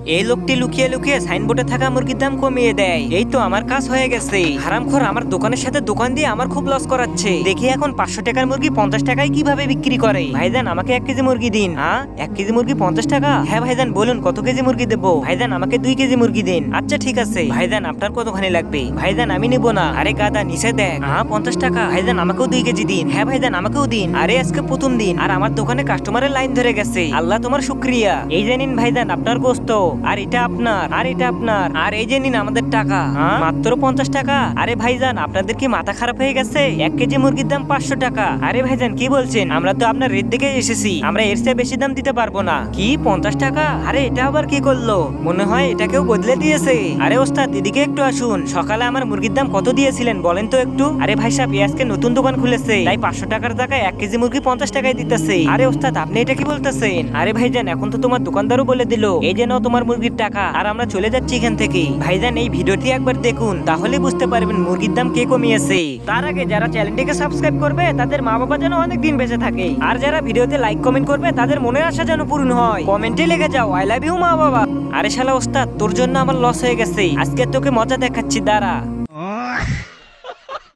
এই লোকটি লুকিয়ে লুকিয়ে সাইনবোর্ডে থাকা মুরগির দাম কমিয়ে দেয়। এই তো আমার কাজ হয়ে গেছে। হারামখোর আমার দোকানের সাথে দোকান দিয়ে আমার খুব লস করাচ্ছে। দেখি এখন 500 টাকার মুরগি 50 টাকায় কিভাবে বিক্রি করে। ভাইজান আমাকে 1 কেজি মুরগি দিন। হ্যাঁ 1 কেজি মুরগি 50 টাকা? হ্যাঁ ভাইজান বলুন কত কেজি মুরগি দেবো? ভাইজান আমাকে 2 কেজি মুরগি দিন। আচ্ছা ঠিক আছে। ভাইজান আপনার কতখানি লাগবে? ভাইজান আমি নিবো না। আরে গাদা নিচে দেখ। হ্যাঁ 50 টাকা। ভাইজান আমাকেও 2 কেজি দিন। হ্যাঁ ভাইজান আমাকেও দিন। আরে আজকে প্রথম দিন আর আমার দোকানে কাস্টমারের লাইন ধরে গেছে। আল্লাহ তোমার শুকরিয়া। এই যে নিন ভাইজান আপনার গোস্ত, আর এটা আপনার, আর এটা আপনার, আর এই যে নিন আমাদের টাকা। মাত্র 50 টাকা? আরে ভাইজান আপনাদের কি মাথা খারাপ হয়ে গেছে? 1 কেজি মুরগির দাম 500 টাকা। আরে ভাইজান কি বলছেন? আমরা তো আপনার রেট দেখে এসেছি, আমরা এর চেয়ে বেশি দাম দিতে পারবো না। কি 50 টাকা? আরে এটা আবার কি করলো? মনে হয় এটা কেউ বদলে দিয়েছে। আরে ওস্তাদ এদিকে একটু আসুন। সকালে আমার মুরগির দাম কত দিয়েছিলেন বলেন তো একটু? আরে ভাই সাহেব আজকে নতুন দোকান খুলেছে, তাই 500 টাকার জায়গায় 1 কেজি মুরগি 50 টাকায় দিতেছে। আরে ওস্তাদ আপনি এটা কি বলতেছেন? আরে ভাইজান এখন তো তোমার দোকানদারও বলে দিল এই যে নাও তোমার মুরগির টাকা, আর আমরা চলে যাচ্ছি এখান থেকে। ভাইজান এই ভিডিওটি একবার দেখুন, তাহলে বুঝতে পারবেন মুরগির দাম কে কমিয়েছে। তার আগে যারা চ্যানেলটিকে সাবস্ক্রাইব করবে তাদের মা বাবা যেন অনেক দিন বেঁচে থাকে, আর যারা ভিডিওতে লাইক কমেন্ট করবে তাদের মনের আশা যেন পূরণ হয়। কমেন্টে লিখে যাও আই লাভ ইউ মা বাবা। আরে শালা ওস্তাদ তোর জন্য আমার লস হয়ে গেছে, আজকে তোকে মজা দেখাচ্ছি, দাঁড়া।